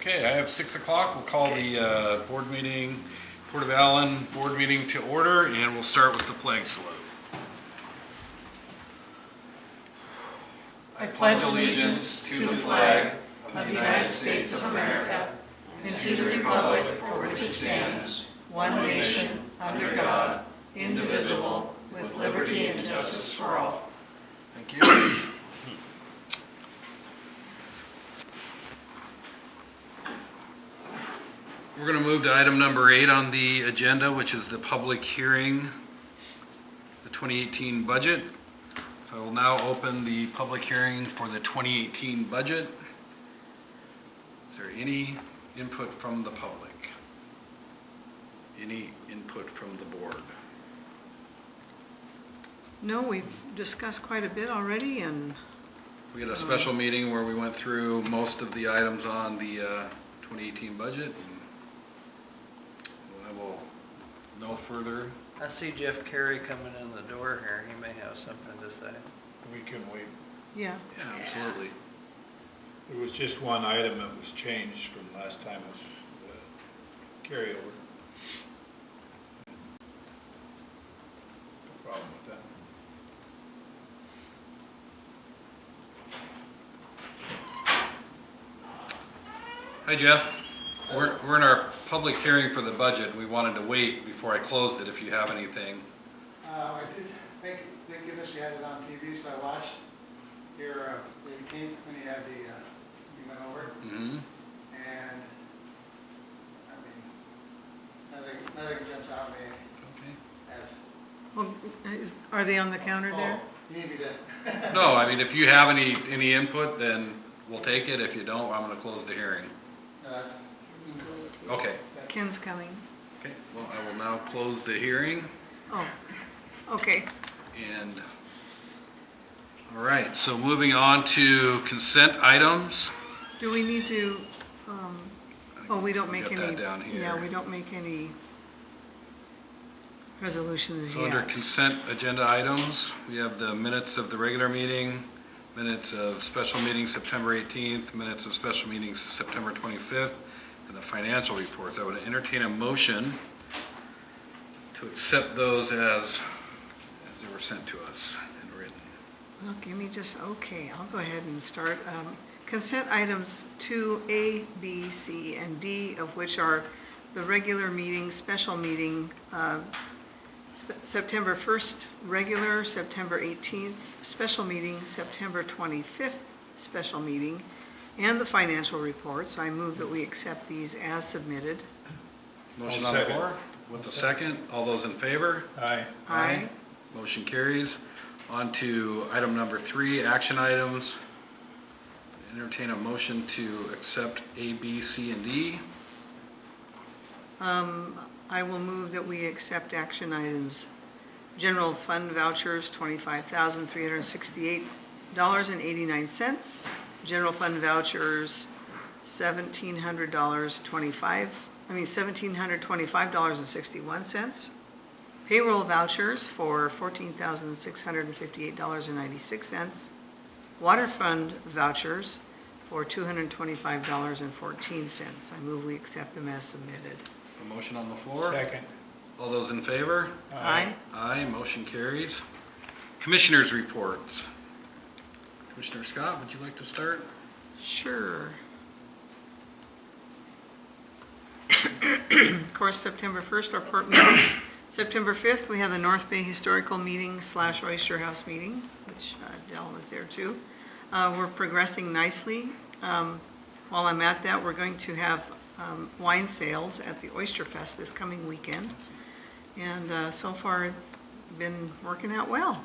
Okay, I have 6 o'clock. We'll call the board meeting, Port of Allyn board meeting to order, and we'll start with the flag salute. I pledge allegiance to the flag of the United States of America and to the republic for which it stands, one nation, under God, indivisible, with liberty and justice for all. Thank you. We're going to move to item number 8 on the agenda, which is the public hearing, the 2018 budget. So I will now open the public hearing for the 2018 budget. Is there any input from the public? Any input from the board? No, we've discussed quite a bit already, and We had a special meeting where we went through most of the items on the 2018 budget. And I will no further. I see Jeff Carey coming in the door here. He may have something to say. We can wait. yeah. Yeah, absolutely. There was just one item that was changed from last time, was the carryover. No problem with that. Hi, Jeff. We're in our public hearing for the budget. We wanted to wait before I closed it if you have anything. I did, thank goodness you had it on TV, so I watched your the 18th when you had the, you went over it, Mm-hmm. and I mean, nothing jumps out at me Okay. as, Well, are they on the counter there? oh, you need me to. No, I mean, if you have any input, then we'll take it. If you don't, I'm going to close the hearing. No, that's, Okay. Ken's coming. Okay, well, I will now close the hearing. Oh, okay. And, all right, so moving on to consent items. Do we need to, we don't make Got any. that down here. Yeah, we don't make any resolutions So yet. under consent agenda items, we have the minutes of the regular meeting, minutes of special meeting September 18th, minutes of special meetings September 25th, and the financial reports. I would entertain a motion to accept those as they were sent to us and written. Well, give me okay, I'll go ahead and start. Consent items 2A, B, C, and D, of which are the regular meeting, special meeting, September 1st, regular, September 18th, special meeting, September 25th, special meeting, and the financial reports. I move that we accept these as submitted. Motion I'll on the second. floor with a second. All those in favor? Aye. Aye. Motion carries. On to item number 3, action items. Entertain a motion to accept A, B, C, and D. I will move that we accept action items. General fund vouchers, $25,368.89. General fund vouchers, $1,725.61. Payroll vouchers for $14,658.96. Water fund vouchers for $225.14. I move we accept them as submitted. A motion on the floor. Second. All those in favor? Aye. Aye, motion carries. Commissioners' reports. Commissioner Scott, would you like to start? Sure. Of course, September 1st, our port meeting. September 5th, we had the North Bay Historical Meeting / Oyster House meeting, which Dell was there too. We're progressing nicely. While I'm at that, we're going to have wine sales at the Oyster Fest this coming weekend. And so far, it's been working out well.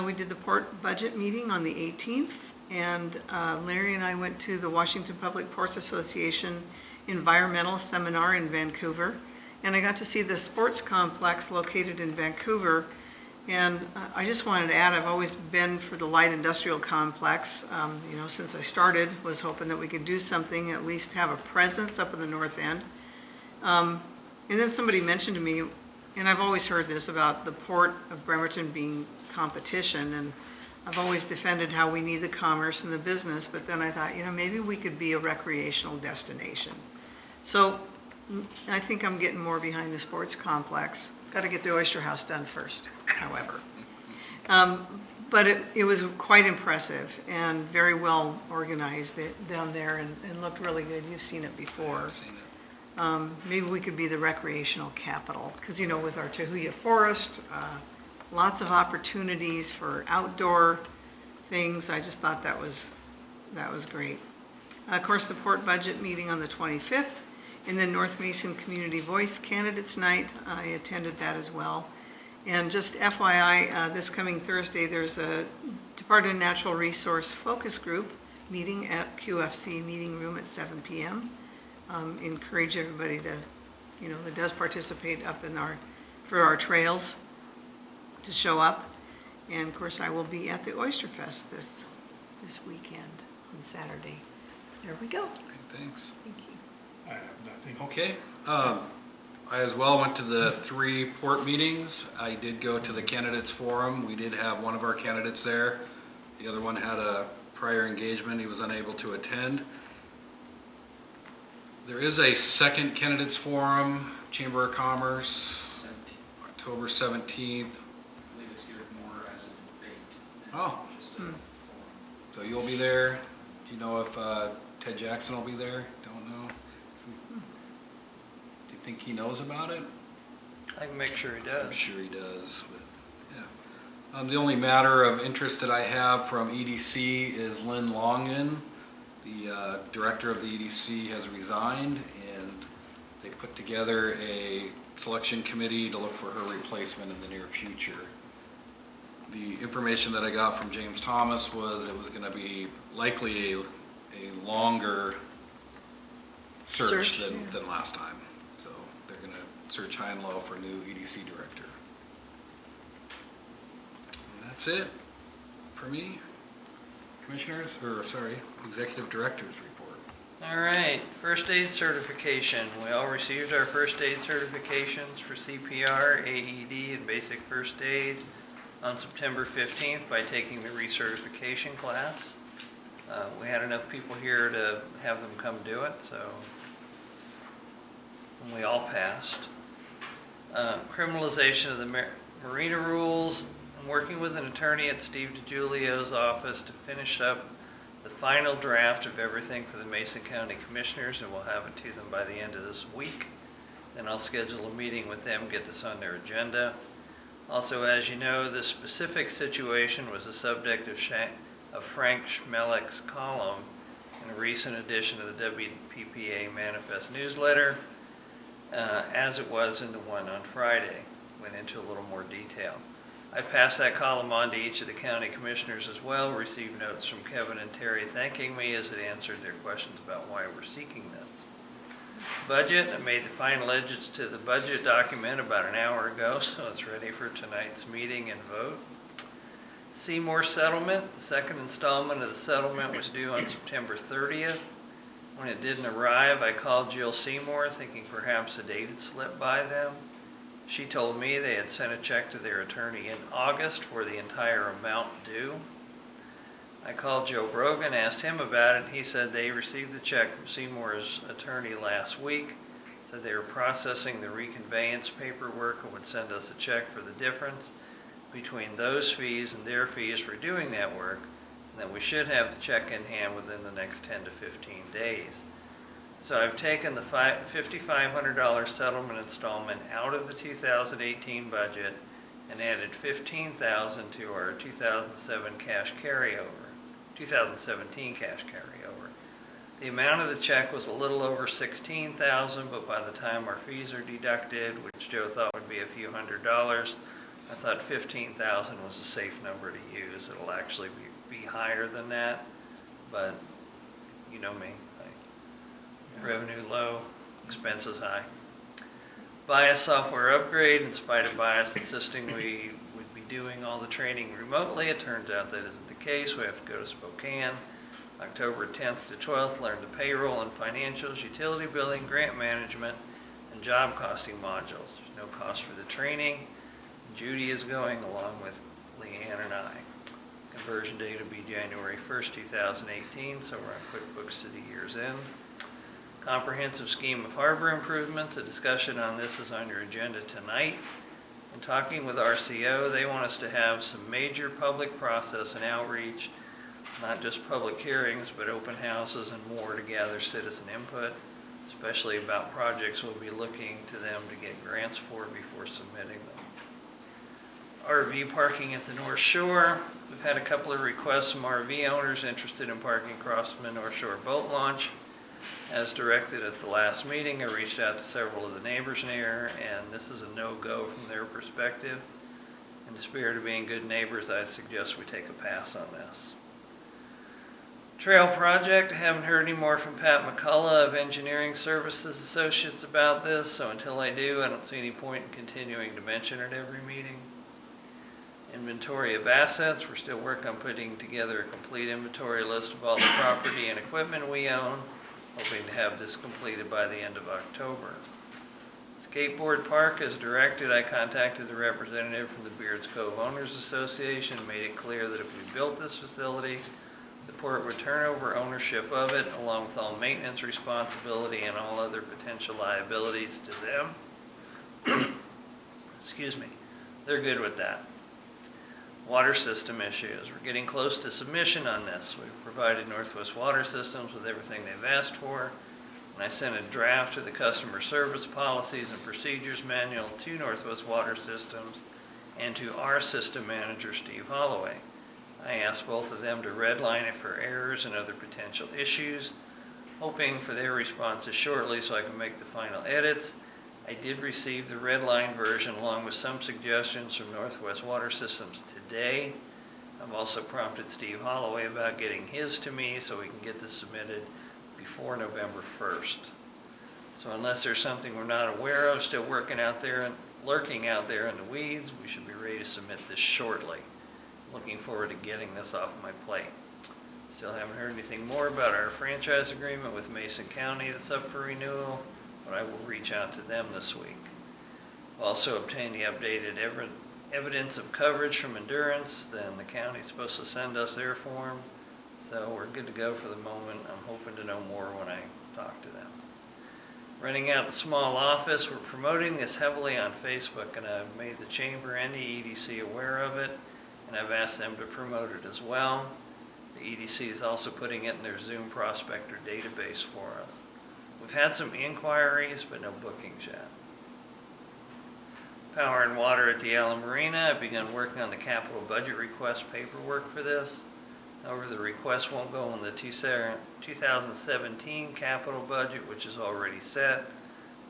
We did the port budget meeting on the 18th, and Larry and I went to the Washington Public Ports Association environmental seminar in Vancouver, and I got to see the sports complex located in Vancouver. And I just wanted to add, I've always been for the light industrial complex, since I started, was hoping that we could do something, at least have a presence up in the north end. And then somebody mentioned to me, and I've always heard this about the Port of Bremerton being competition, and I've always defended how we need the commerce and the business, but then I thought, maybe we could be a recreational destination. So I think I'm getting more behind the sports complex. Got to get the Oyster House done first, however. But it was quite impressive and very well organized down there and looked really good. You've seen it before. I've seen it. Maybe we could be the recreational capital, because with our Tahuya Forest, lots of opportunities for outdoor things. I just thought that was great. Of course, the port budget meeting on the 25th, and then North Mason Community Voice Candidates Night. I attended that as well. And just FYI, this coming Thursday, there's a Department of Natural Resource Focus Group meeting at QFC Meeting Room at 7 p.m. Encourage everybody to, that does participate up for our trails to show up. And of course, I will be at the Oyster Fest this weekend on Saturday. There we go. Okay, thanks. Thank you. I have nothing. Okay. I as well went to the 3 port meetings. I did go to the candidates forum. We did have one of our candidates there. The other one had a prior engagement. He was unable to attend. There is a second candidates forum, Chamber of Commerce, October 17th. I believe it's geared more as a debate than Oh, just a forum. so you'll be there. Do you know if Ted Jackson will be there? Don't know. Do you think he knows about it? I can make sure he I'm does. sure he does, but, yeah. The only matter of interest that I have from EDC is Lynn Longin. The director of the EDC has resigned, and they put together a selection committee to look for her replacement in the near future. The information that I got from James Thomas was it was going to be likely a longer search than last time. So they're going to search high and low for a new EDC director. And that's it for me. Executive director's report. All right, first aid certification. We all received our first aid certifications for CPR, AED, and basic first aid on September 15th by taking the recertification class. We had enough people here to have them come do it, so and we all passed. Criminalization of the marina rules. I'm working with an attorney at Steve DiGiulio's office to finish up the final draft of everything for the Mason County Commissioners, and we'll have it to them by the end of this week. Then I'll schedule a meeting with them, get this on their agenda. Also, as you know, this specific situation was the subject of Frank Schmelik's column in a recent edition of the WPPA Manifest newsletter, as it was in the one on Friday. Went into a little more detail. I passed that column on to each of the county commissioners as well, received notes from Kevin and Terry thanking me as it answered their questions about why we're seeking this. Budget, I made the final edits to the budget document about an hour ago, so it's ready for tonight's meeting and vote. Seymour settlement, the second installment of the settlement was due on September 30th. When it didn't arrive, I called Jill Seymour thinking perhaps a date had slipped by them. She told me they had sent a check to their attorney in August for the entire amount due. I called Joe Brogan, asked him about it. He said they received the check from Seymour's attorney last week, said they were processing the reconveyance paperwork and would send us a check for the difference between those fees and their fees for doing that work, and that we should have the check in hand within the next 10 to 15 days. So I've taken the $5,500 settlement installment out of the 2018 budget and added $15,000 to our 2017 cash carryover. The amount of the check was a little over $16,000, but by the time our fees are deducted, which Joe thought would be a few $100s, I thought $15,000 was a safe number to use. It'll actually be higher than that, but you know me. Revenue low, expenses high. BIAS software upgrade. In spite of BIAS insisting we would be doing all the training remotely, it turns out that isn't the case. We have to go to Spokane, October 10th to 12th, learn the payroll and financials, utility billing, grant management, and job costing modules. There's no cost for the training. Judy is going along with Leanne and I. Conversion date will be January 1st, 2018, so we're on QuickBooks to the year's end. Comprehensive scheme of harbor improvements, a discussion on this is on your agenda tonight. In talking with RCO, they want us to have some major public process and outreach, not just public hearings, but open houses and more to gather citizen input, especially about projects we'll be looking to them to get grants for before submitting them. RV parking at the North Shore. We've had a couple of requests from RV owners interested in parking across from the North Shore boat launch. As directed at the last meeting, I reached out to several of the neighbors near, and this is a no-go from their perspective. In the spirit of being good neighbors, I suggest we take a pass on this. Trail project, I haven't heard any more from Pat McCullough of Engineering Services Associates about this, so until I do, I don't see any point in continuing to mention it every meeting. Inventory of assets, we're still working on putting together a complete inventory list of all the property and equipment we own, hoping to have this completed by the end of October. Skateboard park, as directed, I contacted the representative from the Beards Cove Owners Association and made it clear that if we built this facility, the port would turn over ownership of it, along with all maintenance responsibility and all other potential liabilities to them. Excuse me. They're good with that. Water system issues. We're getting close to submission on this. We've provided Northwest Water Systems with everything they've asked for. And I sent a draft of the customer service policies and procedures manual to Northwest Water Systems and to our system manager, Steve Holloway. I asked both of them to redline it for errors and other potential issues, hoping for their responses shortly so I can make the final edits. I did receive the redline version along with some suggestions from Northwest Water Systems today. I've also prompted Steve Holloway about getting his to me so we can get this submitted before November 1st. So unless there's something we're not aware of, still working out there and lurking out there in the weeds, we should be ready to submit this shortly. Looking forward to getting this off my plate. Still haven't heard anything more about our franchise agreement with Mason County that's up for renewal, but I will reach out to them this week. Also obtained the updated evidence of coverage from Endurance. Then the county's supposed to send us their form, so we're good to go for the moment. I'm hoping to know more when I talk to them. Renting out the small office, we're promoting this heavily on Facebook, and I've made the chamber and the EDC aware of it, and I've asked them to promote it as well. The EDC is also putting it in their Zoom prospector database for us. We've had some inquiries, but no bookings yet. Power and water at the Allyn Marina. I've begun working on the capital budget request paperwork for this. However, the request won't go in the 2017 capital budget, which is already set,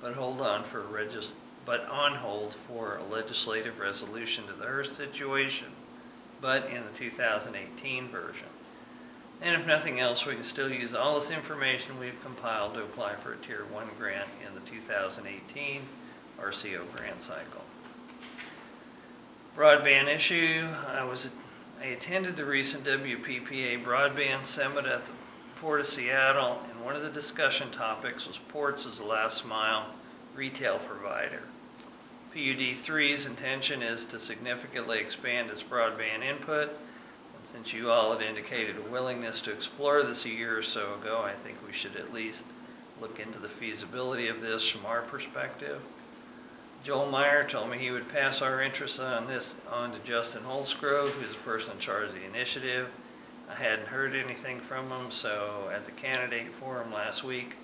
but on hold for a legislative resolution to the Hearst situation, but in the 2018 version. And if nothing else, we can still use all this information we've compiled to apply for a Tier 1 grant in the 2018 RCO grant cycle. Broadband issue. I attended the recent WPPA Broadband Summit at the Port of Seattle, and one of the discussion topics was ports as a last mile retail provider. PUD 3's intention is to significantly expand its broadband input. And since you all had indicated a willingness to explore this a year or so ago, I think we should at least look into the feasibility of this from our perspective. Joel Meyer told me he would pass our interest on this on to Justin Holzgrove, who's the person in charge of the initiative. I hadn't heard anything from him, so at the candidate forum last week,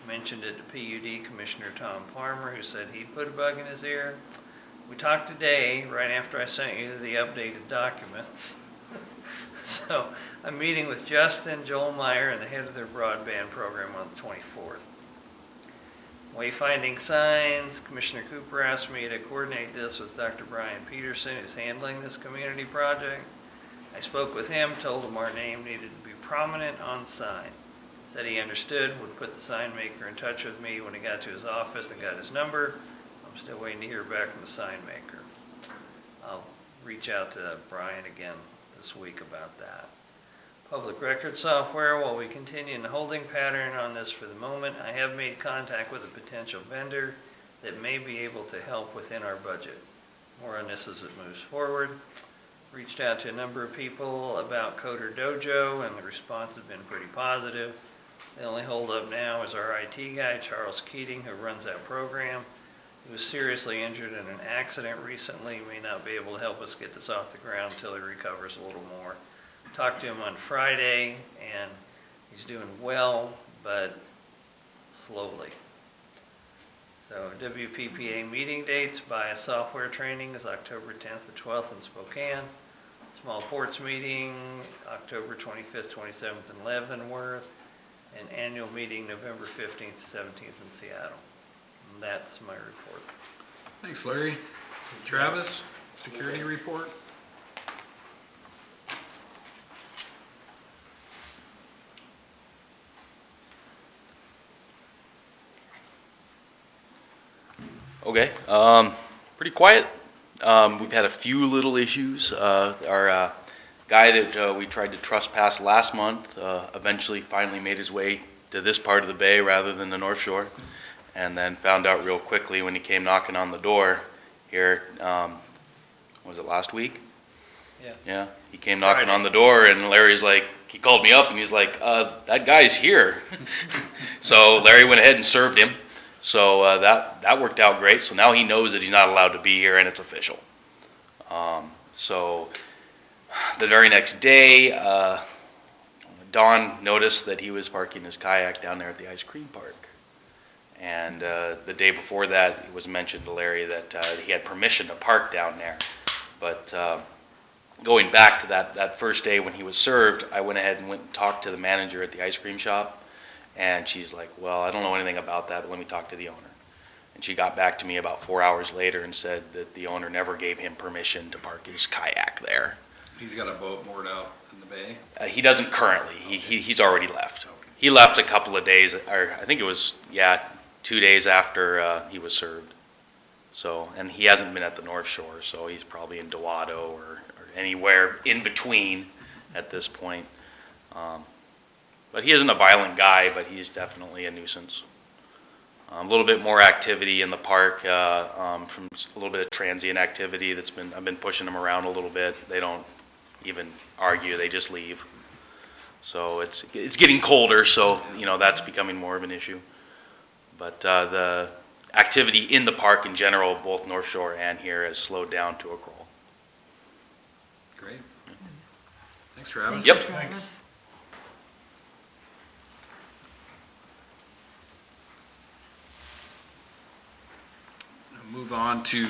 mentioned it to PUD Commissioner Tom Farmer, who said he'd put a bug in his ear. We talked today, right after I sent you the updated documents. So I'm meeting with Justin, Joel Meyer, and the head of their broadband program on the 24th. Wayfinding signs. Commissioner Cooper asked me to coordinate this with Dr. Brian Peterson, who's handling this community project. I spoke with him, told him our name needed to be prominent on the sign. Said he understood, would put the sign maker in touch with me when he got to his office and got his number. I'm still waiting to hear back from the sign maker. I'll reach out to Brian again this week about that. Public record software, while we continue in the holding pattern on this for the moment, I have made contact with a potential vendor that may be able to help within our budget. More on this as it moves forward. Reached out to a number of people about Coder Dojo, and the response has been pretty positive. The only holdup now is our IT guy, Charles Keating, who runs that program. He was seriously injured in an accident recently, may not be able to help us get this off the ground until he recovers a little more. Talked to him on Friday, and he's doing well, but slowly. So WPPA meeting dates by software training is October 10th to 12th in Spokane. Small Ports meeting, October 25th, 27th in Leavenworth. And annual meeting, November 15th to 17th in Seattle. And that's my report. Thanks, Larry. Travis, security report? Okay, pretty quiet. We've had a few little issues. Our guy that we tried to trespass last month eventually finally made his way to this part of the bay rather than the North Shore, and then found out real quickly when he came knocking on the door here, was it last week? Yeah. Yeah, he came knocking on the door, and Larry's like, he called me up and he's like, that guy's here. So Larry went ahead and served him. So that worked out great. So now he knows that he's not allowed to be here, and it's official. So the very next day, Don noticed that he was parking his kayak down there at the ice cream park. And the day before that, it was mentioned to Larry that he had permission to park down there. But going back to that first day when he was served, I went ahead and went and talked to the manager at the ice cream shop. And she's like, well, I don't know anything about that, but let me talk to the owner. And she got back to me about 4 hours later and said that the owner never gave him permission to park his kayak there. He's got a boat moored out in the bay? He doesn't currently. He's already left. He left a couple of days, or I think it was, 2 days after he was served. So, and he hasn't been at the North Shore, so he's probably in Dewado or anywhere in between at this point. But he isn't a violent guy, but he's definitely a nuisance. A little bit more activity in the park, from a little bit of transient activity I've been pushing them around a little bit. They don't even argue, they just leave. So it's getting colder, so that's becoming more of an issue. But the activity in the park in general, both North Shore and here, has slowed down to a crawl. Great. Thanks, Travis. Yep. Travis. Move on to,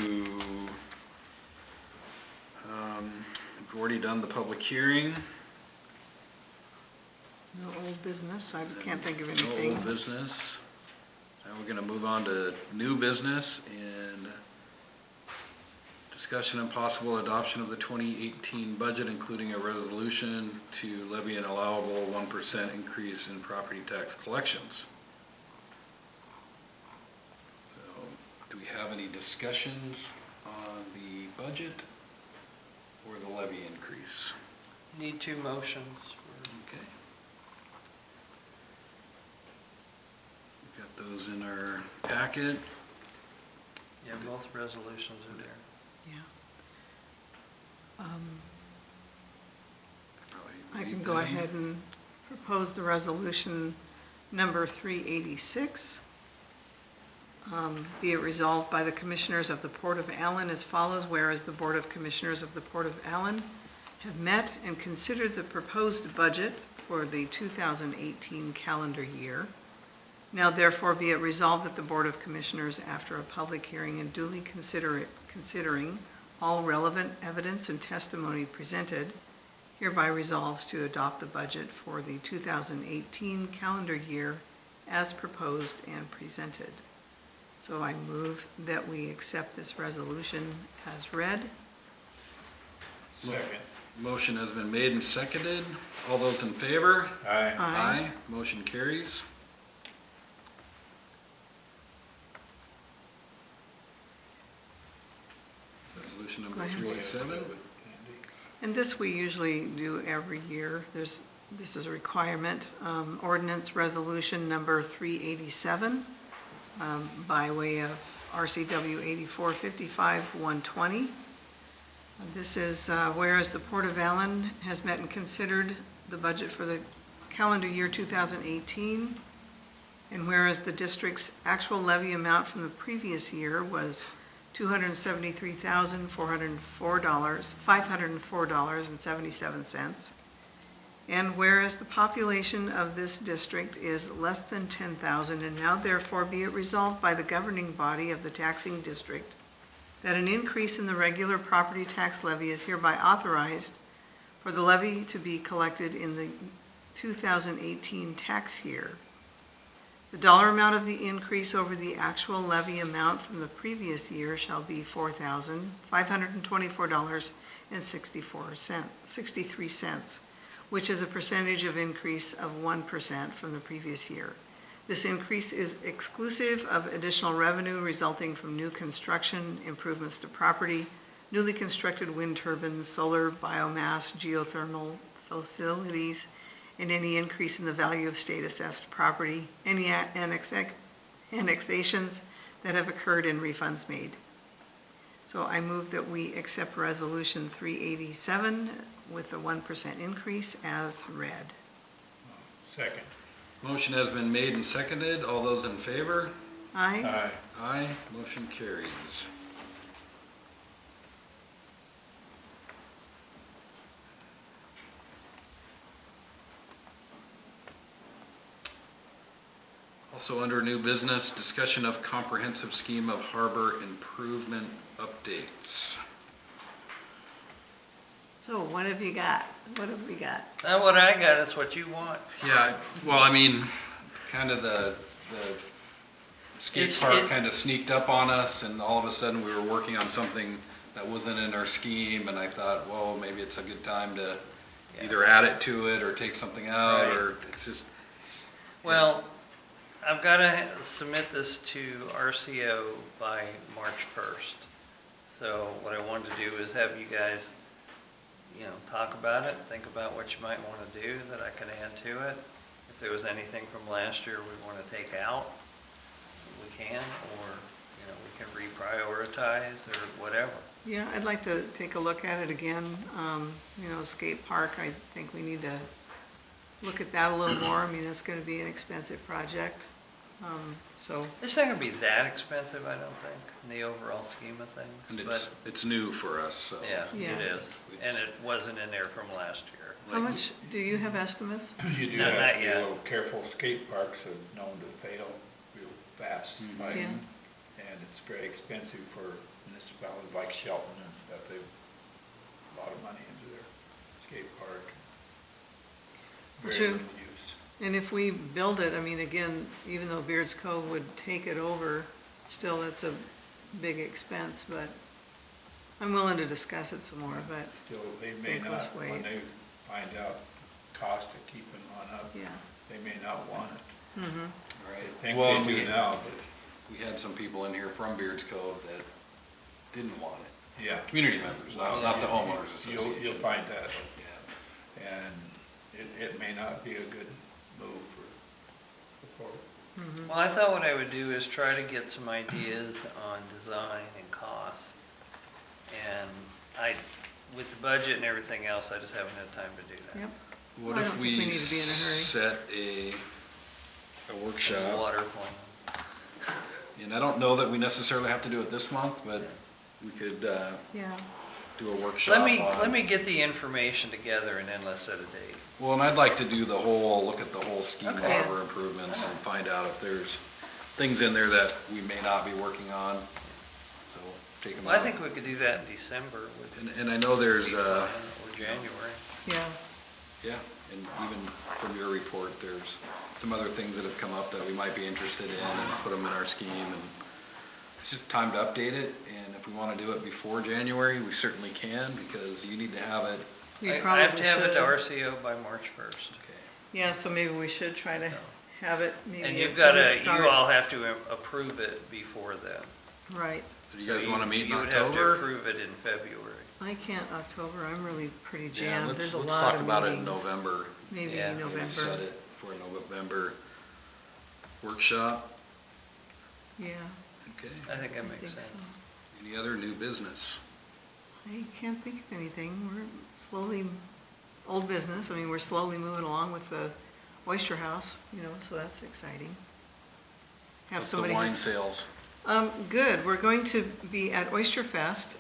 we've already done the public hearing. No old business. I can't think of No anything. old business. Now we're gonna move on to new business and discussion and possible adoption of the 2018 budget, including a resolution to levy an allowable 1% increase in property tax collections. So, do we have any discussions on the budget or the levy increase? Need 2 motions. Okay. We've got those in our packet. Yeah, both resolutions are there. Yeah. Probably I can read go them. ahead and propose the resolution number 386. Be it resolved by the Commissioners of the Port of Allyn as follows, whereas the Board of Commissioners of the Port of Allyn have met and considered the proposed budget for the 2018 calendar year. Now therefore be it resolved that the Board of Commissioners, after a public hearing and duly considering all relevant evidence and testimony presented, hereby resolves to adopt the budget for the 2018 calendar year as proposed and presented. So I move that we accept this resolution as read. Second. Motion has been made and seconded. All those in favor? Aye. Aye. Motion carries. Resolution number Go ahead. 387. And this we usually do every year. This is a requirement. Ordinance resolution number 387 by way of RCW 8455-120. This is whereas the Port of Allyn has met and considered the budget for the calendar year 2018, and whereas the district's actual levy amount from the previous year was $504.77, and whereas the population of this district is less than 10,000, and now therefore be it resolved by the governing body of the taxing district that an increase in the regular property tax levy is hereby authorized for the levy to be collected in the 2018 tax year. The dollar amount of the increase over the actual levy amount from the previous year shall be $4,524.63, which is a percentage of increase of 1% from the previous year. This increase is exclusive of additional revenue resulting from new construction, improvements to property, newly constructed wind turbines, solar, biomass, geothermal facilities, and any increase in the value of state-assessed property, any annexations that have occurred and refunds made. So I move that we accept Resolution 387 with the 1% increase as read. Second. Motion has been made and seconded. All those in favor? Aye? Aye. Aye. Motion carries. Also under new business, discussion of comprehensive scheme of harbor improvement updates. So what have you got? What have we got? Not what I got, it's what you want. Yeah, well, I mean, kind of the skate It's- park it- kind of sneaked up on us, and all of a sudden we were working on something that wasn't in our scheme, and I thought, well, maybe it's a good time to Yeah. either add it to it or take something out, Right. or it's just, Well, I've got to submit this to RCO by March 1st. So what I wanted to do is have you guys, talk about it, think about what you might want to do that I can add to it. If there was anything from last year we want to take out, we can, or, we can reprioritize or whatever. Yeah, I'd like to take a look at it again. Skate park, I think we need to look at that a little more. I mean, it's going to be an expensive project. So, It's not going to be that expensive, I don't think, in the overall scheme of things. and but it's new for us, so. Yeah, Yeah. it is. And it wasn't in there from last year. how much, do you have estimates? You do Not have to be yet. a little careful. Skate parks are known to fail real fast. Like, Yeah. and it's very expensive for municipalities like Shelton and stuff. They a lot of money into their skate park. Very True. little use. And if we build it, I mean, again, even though Beards Cove would take it over, still that's a big expense, but I'm willing to discuss it some more, but Still, they may think let's not, wait. when they find out cost of keeping one up, yeah. they may not want it. Mm-hmm. Right. I think Well, they do now, but, we had some people in here from Beards Cove that didn't want it. yeah. Community members, not the homeowners association. You'll find that, Yeah. and it may not be a good move for the port. Mm-hmm. Well, I thought what I would do is try to get some ideas on design and cost. And with the budget and everything else, I just haven't had time to do that. Yep. What I if don't think we need to be in a hurry. set a workshop? Water plan. And I don't know that we necessarily have to do it this month, but we could Yeah. do a workshop Let on- me get the information together and then let's set a date. Well, and I'd like to do look at the whole scheme of Okay. harbor improvements and find out if there's things in there that we may not be working on. So take them out. Well, I think we could do that in December with And I know there's, or January. Yeah. yeah, and even from your report, there's some other things that have come up that we might be interested in and put them in our scheme. And it's just time to update it. And if we want to do it before January, we certainly can, because you need to have it. We I have probably to have it to should. RCO by March 1st. Okay. Yeah, so maybe we should try to have it maybe. And as you've got a to, start. you all have to approve it before then. Right. Do you guys want to meet in You would have to October? approve it in February. I can't October, I'm really pretty Yeah, jammed. let's There's a let's lot talk of about it in meetings. November. Maybe Yeah. in Maybe November. set it for a November workshop. Yeah, Okay. I think that I makes think sense. so. Any other new business? I can't think of anything. We're slowly, old business, I mean, we're slowly moving along with the Oyster House, so that's exciting. Have What's the somebody wine who's- sales? Good. We're going to be at Oyster Fest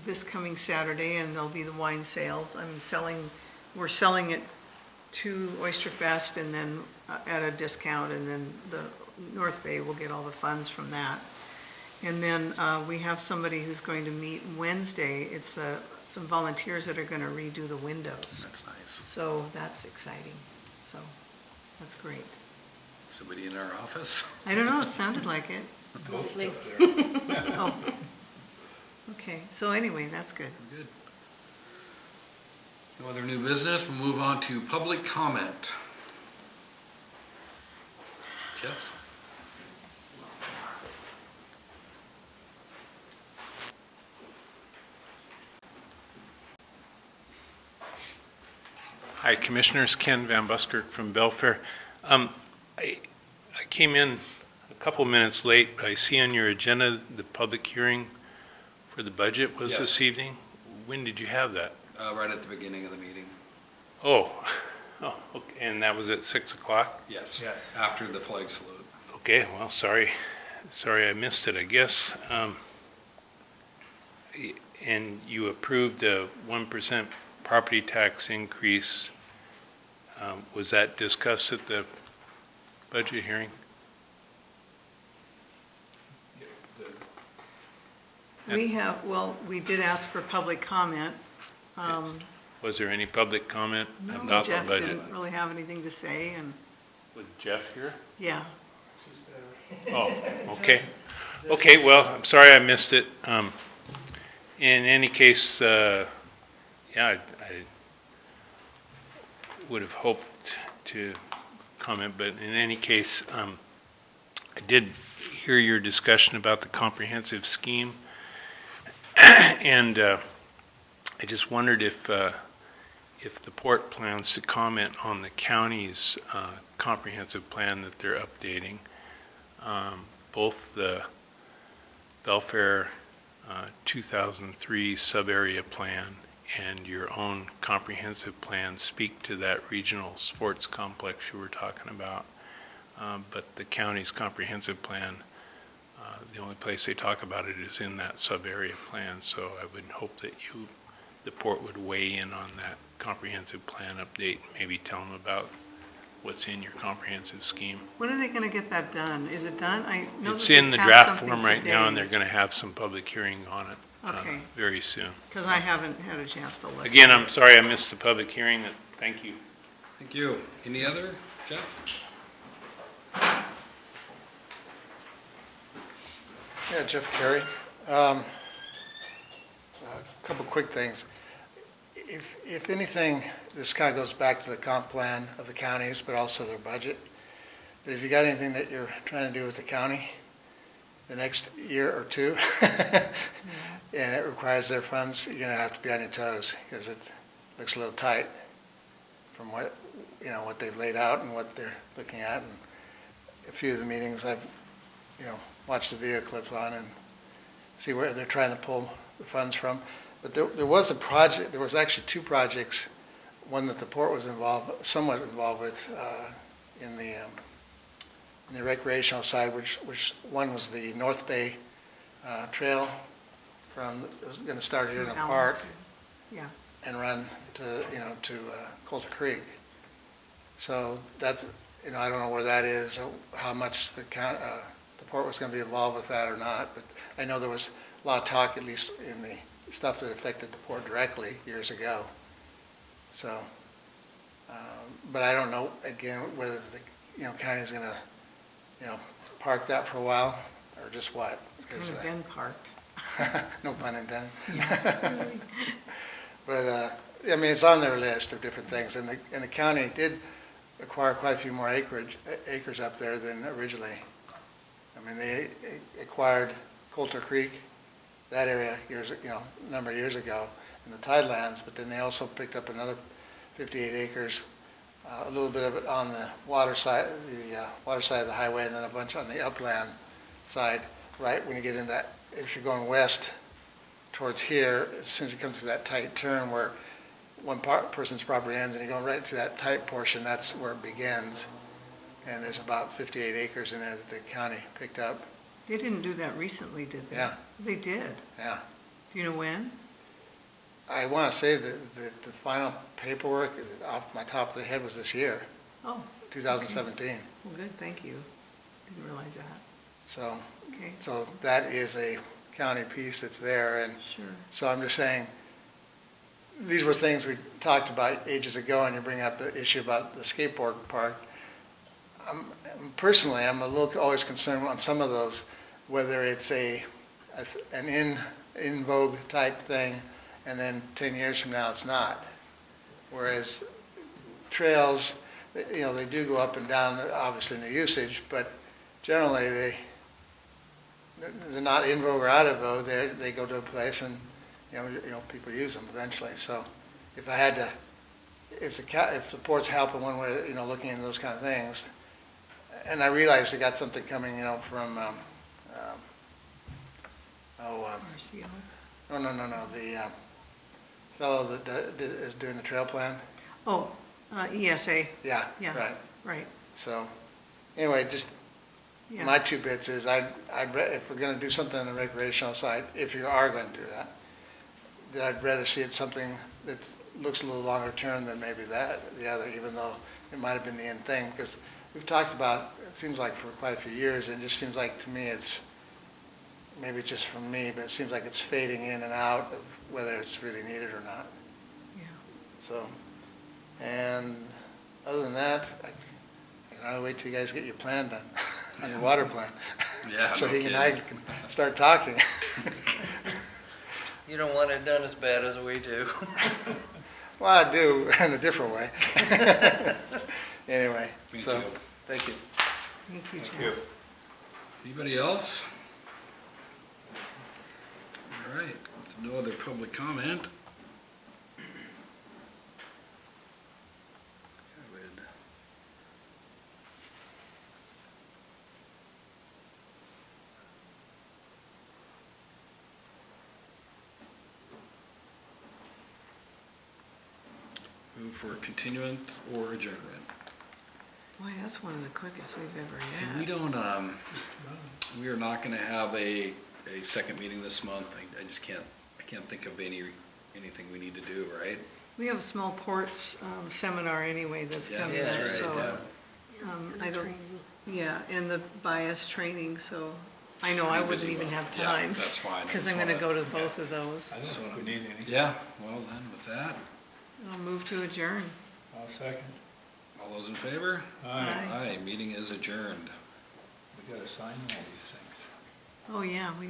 this coming Saturday, and there'll be the wine sales. We're selling it to Oyster Fest and then at a discount, and then the North Bay will get all the funds from that. And then we have somebody who's going to meet Wednesday. It's some volunteers that are going to redo the windows. That's nice. So that's exciting. So that's great. Somebody in our office? I don't know, it sounded like it. Ghost Lovely. up there. Oh. Okay, so anyway, that's good. Good. No other new business, we'll move on to public comment. Jeff? Hi, Commissioners. Ken Van Buskirk from Belfair. I came in a couple minutes late, but I see on your agenda the public hearing for the budget was Yes. this evening. When did you have that? Right at the beginning of the meeting. Oh, okay. And that was at 6 o'clock? Yes. Yes. After the flag salute. Okay, well, sorry I missed it, I guess. And you approved a 1% property tax increase. Was that discussed at the budget hearing? We did ask for public comment. Was there any public comment No, about the Jeff budget? didn't really have anything to say, and, Was Jeff here? yeah. Oh, okay. Okay, well, I'm sorry I missed it. In any case, I would have hoped to comment, but in any case, I did hear your discussion about the comprehensive scheme, and I just wondered if the port plans to comment on the county's comprehensive plan that they're updating. Both the Belfair 2003 sub-area plan and your own comprehensive plan speak to that regional sports complex you were talking about. But the county's comprehensive plan, the only place they talk about it is in that sub-area plan. So I would hope that the port would weigh in on that comprehensive plan update, and maybe tell them about what's in your comprehensive scheme. When are they gonna get that done? Is it done? I know It's that they in the passed draft something form right now, and today, they're going to have some public hearing on it Okay. very soon. Because I haven't had a chance to look. Again, I'm sorry I missed the public hearing. Thank you. Thank you. Any other, Jeff? Yeah, Jeff Carey. A couple quick things. If anything, this kind of goes back to the comp plan of the counties, but also their budget. But if you got anything that you're trying to do with the county the next year or two, and it requires their funds, you're gonna have to be on your toes, because it looks a little tight from what they've laid out and what they're looking at. And a few of the meetings I've, watched the video clips on and see where they're trying to pull the funds from. But there was a project, there was actually two projects, one that the port was somewhat involved with in the recreational side, which one was the North Bay Trail it was going to start here in the Allyn, park too. Yeah. and run to Coulter Creek. So that's, I don't know where that is, or how much the port was going to be involved with that or not, but I know there was a lot of talk, at least in the stuff that affected the port directly years ago. So, but I don't know, again, whether the, county's going to, park that for a while or just what. It's kind of been parked. No pun intended. But, it's on their list of different things, and the county did acquire quite a few more acres up there than originally. They acquired Coulter Creek, that area a number of years ago in the tidelands, but then they also picked up another 58 acres, a little bit of it on the water side of the highway, and then a bunch on the upland side, right when you get in that, if you're going west towards here, as soon as you come through that tight turn where one person's property ends and you go right through that tight portion, that's where it begins. And there's about 58 acres in there that the county picked up. They didn't do that recently, did they? Yeah. They did. Yeah. Do you know when? I want to say that the final paperwork off my top of the head was this year, Oh, 2017. well, good, thank you. Didn't realize that. So, Okay, so that is a county piece that's there. And sure. so I'm just saying, these were things we talked about ages ago, and you bring up the issue about the skateboard park. Personally, I'm a little always concerned on some of those, whether it's an in vogue type thing, and then 10 years from now it's not. Whereas trails, they do go up and down, obviously in their usage, but generally they're not in vogue or out of vogue. They go to a place and people use them eventually. So if I had to, if the port's helping one way, looking into those kind of things, and I realize they got something coming, from RCO. no, the fellow that is doing the trail plan. Oh, ESA, Yeah, Yeah. right. right, So anyway, just yeah. my 2 bits is if we're going to do something on the recreational side, if you are going to do that, then I'd rather see it something that looks a little longer term than maybe the other, even though it might have been the end thing. Because we've talked about, it seems like for quite a few years, and it just seems like to me it's, maybe it's just from me, but it seems like it's fading in and out of whether it's really needed or not. Yeah. So, and other than that, I can wait till you guys get your plan done, on your water plan. Yeah, So no he and I kidding. can start talking. You don't want it done as bad as we do. Well, I do, in a different way. Anyway, Thank so, you. thank you. Thank you, Thank John. you. Anybody else? All right, if no other public comment. I would move for continuance or adjournment. Boy, that's one of the quickest we've ever And we had. don't, we are not gonna have a second meeting this month. I just can't think of anything we need to do, right? We have a small ports seminar anyway that's Yeah, coming that's up, right, so. yeah. I don't, yeah, and the bias training, so I know I Pretty wouldn't busy even month. have Yeah, time. that's fine. I Because just I'm gonna wanna- go to both of those. I don't think we need any. Yeah, well then, with that, I'll move to adjourn. I'll second. all those in favor? Aye. Aye, meeting is adjourned. We gotta sign all these things. Oh, yeah, we